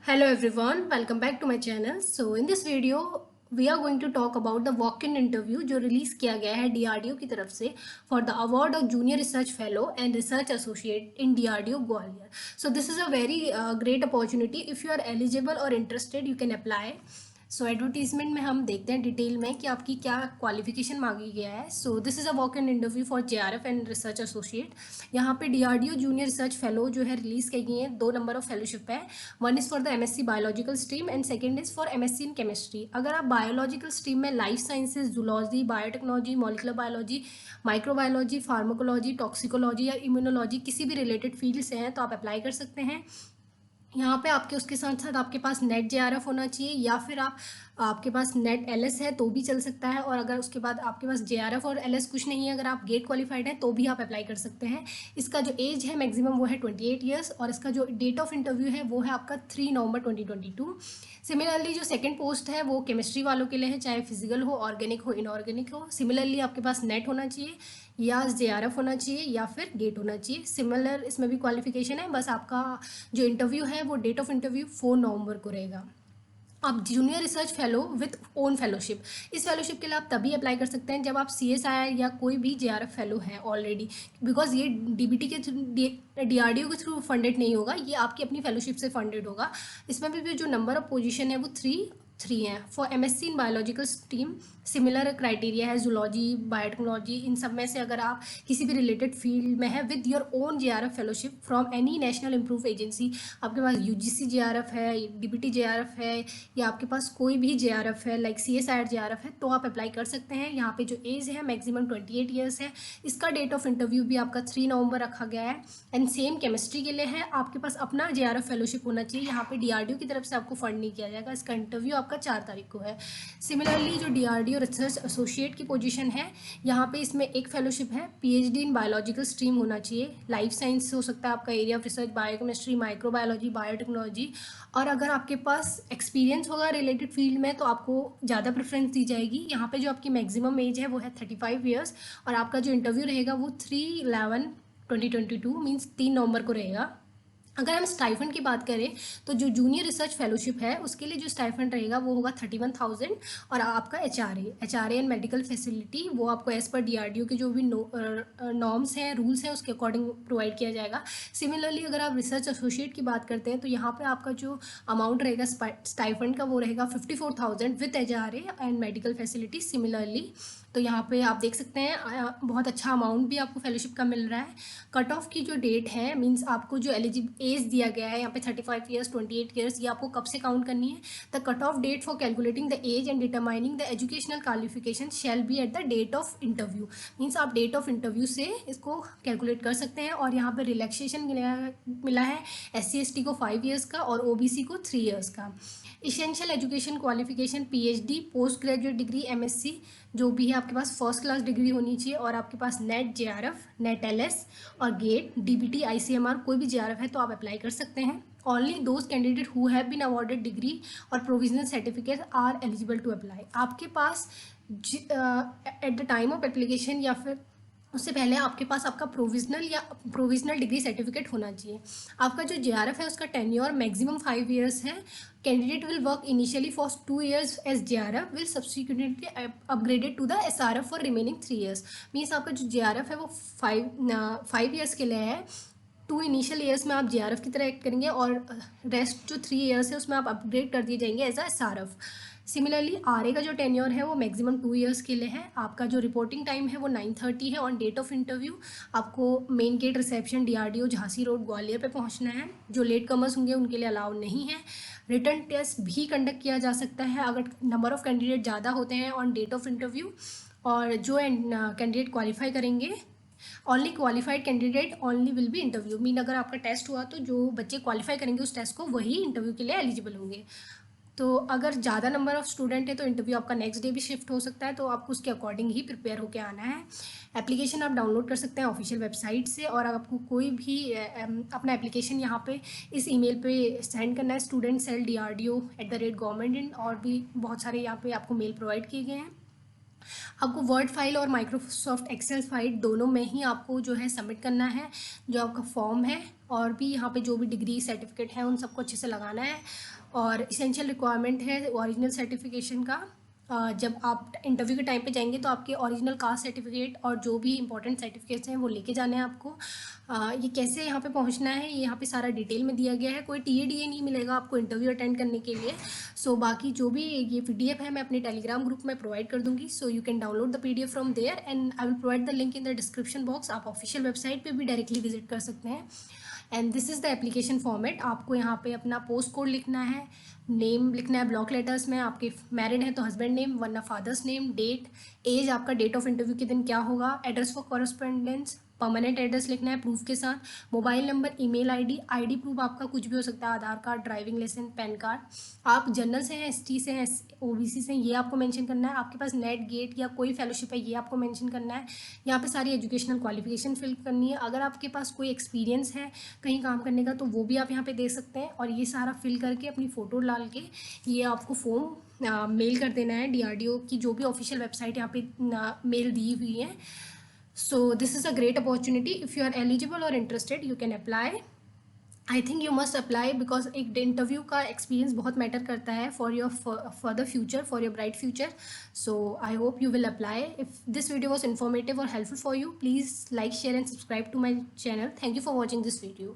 Hello everyone, welcome back to my channel. So in this video we are going to talk about the walk-in interview जो release किया गया है DRDO की तरफ से for the award of Junior Research Fellow and Research Associate in DRDO Gwalior. So this is a very great opportunity. If you are eligible or interested, you can apply. So advertisement में हम देखते हैं detail में कि आपकी क्या qualification मांगी गया है. So this is a walk in interview for JRF and research associate. यहाँ पे DRDO जूनियर रिसर्च फेलो जो है रिलीज़ की गई है. 2 नंबर ऑफ फेलोशिप है. One is for the MSc biological stream and second is for MSc in chemistry. अगर आप बायोलॉजिकल स्ट्रीम में life sciences, zoology, biotechnology, molecular biology, microbiology, pharmacology, toxicology या इम्यूनोलॉजी किसी भी रिलेटेड फील्ड से हैं तो आप अप्लाई कर सकते हैं. यहाँ पे आपके उसके साथ साथ आपके पास नेट JRF होना चाहिए या फिर आपके पास नेट LS है तो भी चल सकता है. और अगर उसके बाद आपके पास JRF और LS कुछ नहीं है, अगर आप गेट क्वालिफाइड हैं तो भी आप अप्लाई कर सकते हैं. इसका जो एज है मैक्सिमम वो है 28 ईयर्स और इसका जो डेट ऑफ इंटरव्यू है वो है आपका 3 नवंबर 2022. सिमिलरली जो सेकंड पोस्ट है वो केमिस्ट्री वालों के लिए है, चाहे फिजिकल हो, ऑर्गेनिक हो, इनऑर्गेनिक हो. सिमिलरली आपके पास नेट होना चाहिए या JRF होना चाहिए या फिर गेट होना चाहिए. सिमिलर इसमें भी क्वालिफिकेशन है, बस आपका जो इंटरव्यू है वो डेट ऑफ इंटरव्यू 4 नवंबर को रहेगा. आप junior research fellow with own fellowship, इस फेलोशिप के लिए आप तभी अप्लाई कर सकते हैं जब आप CSIR या कोई भी JRF फेलो है ऑलरेडी, बिकॉज ये DBT के DRDO के थ्रू फंडेड नहीं होगा, ये आपकी अपनी फेलोशिप से फंडेड होगा. इसमें भी जो नंबर ऑफ पोजीशन है वो 3 हैं. For MSc in biological stream similar criteria है, जूलॉजी, बायोटेक्नोलॉजी, इन सब में से अगर आप किसी भी रिलेटेड फील्ड में है with your own JRF fellowship from any national improve agency, आपके पास UGC JRF है, DBT JRF है या आपके पास कोई भी JRF है लाइक CSIR JRF है तो आप अप्लाई कर सकते हैं. यहाँ पे जो एज है मैक्सिमम 28 ईयर्स है. इसका डेट ऑफ इंटरव्यू भी आपका 3 नवंबर रखा गया है. एंड सेम केमिस्ट्री के लिए है, आपके पास अपना JRF फेलोशिप होना चाहिए. यहाँ पे DRDO की तरफ से आपको फंड नहीं किया जाएगा. इसका इंटरव्यू आपका 4 तारीख को है. सिमिलरली जो DRDO रिसर्च एसोसिएट की पोजीशन है, यहाँ पे इसमें एक फेलोशिप है, PhD इन बायोलॉजिकल स्ट्रीम होना चाहिए. लाइफ साइंस हो सकता है आपका area of research, biochemistry, microbiology, biotechnology. और अगर आपके पास एक्सपीरियंस होगा रिलेटेड फील्ड में तो आपको ज़्यादा प्रेफरेंस दी जाएगी. यहाँ पे जो आपकी मैक्सिमम एज है वो है 35 ईयर्स और आपका जो इंटरव्यू रहेगा वो 3/11/2022 मीन्स 3 नवंबर को रहेगा. अगर हम स्टाइफंड की बात करें तो जो जूनियर रिसर्च फेलोशिप है उसके लिए जो स्टाइफंड रहेगा वो होगा 31,000 और आपका HRA एंड मेडिकल फैसिलिटी वो आपको एज पर DRDO के जो भी नॉर्म्स हैं, रूल्स हैं उसके अकॉर्डिंग प्रोवाइड किया जाएगा. सिमिलरली अगर आप रिसर्च एसोसिएट की बात करते हैं तो यहाँ पे आपका जो अमाउंट रहेगा स्टाइफंड का वो रहेगा 54,000 with HRA and medical facility. Similarly तो यहाँ पे आप देख सकते हैं बहुत अच्छा अमाउंट भी आपको फेलोशिप का मिल रहा है. कट ऑफ की जो डेट है मींस आपको जो एज दिया गया है यहाँ पे 35 ईयर्स, 28 ईयर्स, ये आपको कब से काउंट करनी है. The cut off date for calculating the age and determining the educational qualification shall be at the date of interview. Means आप डेट ऑफ इंटरव्यू से इसको कैलकुलेट कर सकते हैं. और यहाँ पर रिलैक्सेशन मिला है SC/ST को 5 ईयर्स का और OBC को 3 ईयर्स का. Essential education qualification PhD, post graduate degree, MSc जो भी है आपके पास फर्स्ट क्लास डिग्री होनी चाहिए और आपके पास नेट JRF, नेट LS और गेट, DBT, ICMR कोई भी JRF है तो आप अप्लाई कर सकते हैं. Only those candidate who have been awarded degree और provisional certificate are eligible to apply. आपके पास at the time of application या फिर उससे पहले आपके पास आपका प्रोविजनल डिग्री सर्टिफिकेट होना चाहिए. आपका जो JRF है उसका टेन्योर मैक्सिमम 5 ईयर्स है. Candidate will work initially for 2 years as JRF will subsequently upgraded to the SRF for remaining 3 years. Means आपका जो JRF है वो 5 ईयर्स के लिए है. 2 इनिशियल ईयर्स में आप JRF की तरह एक्ट करेंगे और रेस्ट जो 3 ईयर्स है उसमें आप अपग्रेड कर दिए जाएंगे एज SRF. सिमिलरली RA का जो टेन्योर है वो मैक्सिमम 2 ईयर्स के लिए है. आपका जो रिपोर्टिंग टाइम है वो 9:30 है. ऑन डेट ऑफ इंटरव्यू आपको main gate reception DRDO Jhansi road Gwalior पे पहुंचना है. जो लेट कमर्स होंगे उनके लिए अलाउ नहीं है. रिटर्न टेस्ट भी कंडक्ट किया जा सकता है अगर नंबर ऑफ कैंडिडेट ज़्यादा होते हैं ऑन डेट ऑफ इंटरव्यू. और जो कैंडिडेट क्वालिफाई करेंगे, only qualified candidate only will be interview. Mean अगर आपका टेस्ट हुआ तो जो बच्चे क्वालिफाई करेंगे उस टेस्ट को वही इंटरव्यू के लिए एलिजिबल होंगे. तो अगर ज़्यादा नंबर ऑफ़ स्टूडेंट है तो इंटरव्यू आपका नेक्स्ट डे भी शिफ्ट हो सकता है, तो आपको उसके अकॉर्डिंग ही प्रिपेयर होकर आना है. एप्लीकेशन आप डाउनलोड कर सकते हैं ऑफिशियल वेबसाइट से और आपको कोई भी अपना एप्लीकेशन यहाँ पे इस ईमेल पे सेंड करना है studentcell DRDO@government. और भी बहुत सारे यहाँ पे आपको मेल प्रोवाइड किए गए हैं. आपको वर्ड फाइल और माइक्रोसॉफ्ट एक्सेल फाइल दोनों में ही आपको जो है सबमिट करना है जो आपका फॉर्म है, और भी यहाँ पे जो भी डिग्री सर्टिफिकेट है उन सबको अच्छे से लगाना है। और इसेंशियल रिक्वायरमेंट है ओरिजिनल सर्टिफिकेशन का। जब आप इंटरव्यू के टाइम पे जाएंगे तो आपके ओरिजिनल कास्ट सर्टिफिकेट और जो भी इंपॉर्टेंट सर्टिफिकेट्स हैं वो लेके जाने हैं आपको। ये कैसे यहाँ पे पहुँचना है ये यहाँ पे सारा डिटेल में दिया गया है। कोई टीए नहीं मिलेगा आपको इंटरव्यू अटेंड करने के लिए। सो बाकी जो भी ये पीडीएफ है मैं अपने टेलीग्राम ग्रुप में प्रोवाइड कर दूंगी, so you can download the PDF from there and I will provide the link in the description box. आप ऑफिशियल वेबसाइट पे भी डायरेक्टली विजिट कर सकते हैं। And this is the application format. आपको यहाँ पे अपना पोस्ट कोड लिखना है, नेम लिखना है ब्लॉक लेटर्स में, आपके मैरिड हैं तो हस्बैंड नेम वरना फादर्स नेम, डेट, एज, आपका डेट ऑफ इंटरव्यू के दिन क्या होगा, address for correspondence, permanent address लिखना है प्रूफ के साथ, mobile number, email ID proof आपका कुछ भी हो सकता है, Aadhaar card, driving licence, PAN card. आप जनरल से हैं, एसटी से हैं, ओबीसी से हैं, ये आपको मेंशन करना है। आपके पास नेट गेट या कोई फेलोशिप है ये आपको मेंशन करना है। यहाँ पे सारी एजुकेशनल क्वालिफिकेशन फिल करनी है। अगर आपके पास कोई एक्सपीरियंस है कहीं काम करने का तो वो भी आप यहाँ पे दे सकते हैं। और ये सारा फिल करके अपनी फ़ोटो डाल के ये आपको फॉर्म मेल कर देना है डीआरडीओ की जो भी ऑफिशियल वेबसाइट यहाँ पे मेल दी हुई है। So this is a great opportunity. If you are eligible or interested, you can apply. I think you must apply because एक इंटरव्यू का एक्सपीरियंस बहुत मैटर करता है for your further future, for your bright future. So I hope you will apply. If this video was informative or helpful for you, please like, share and subscribe to my channel. Thank you for watching this video.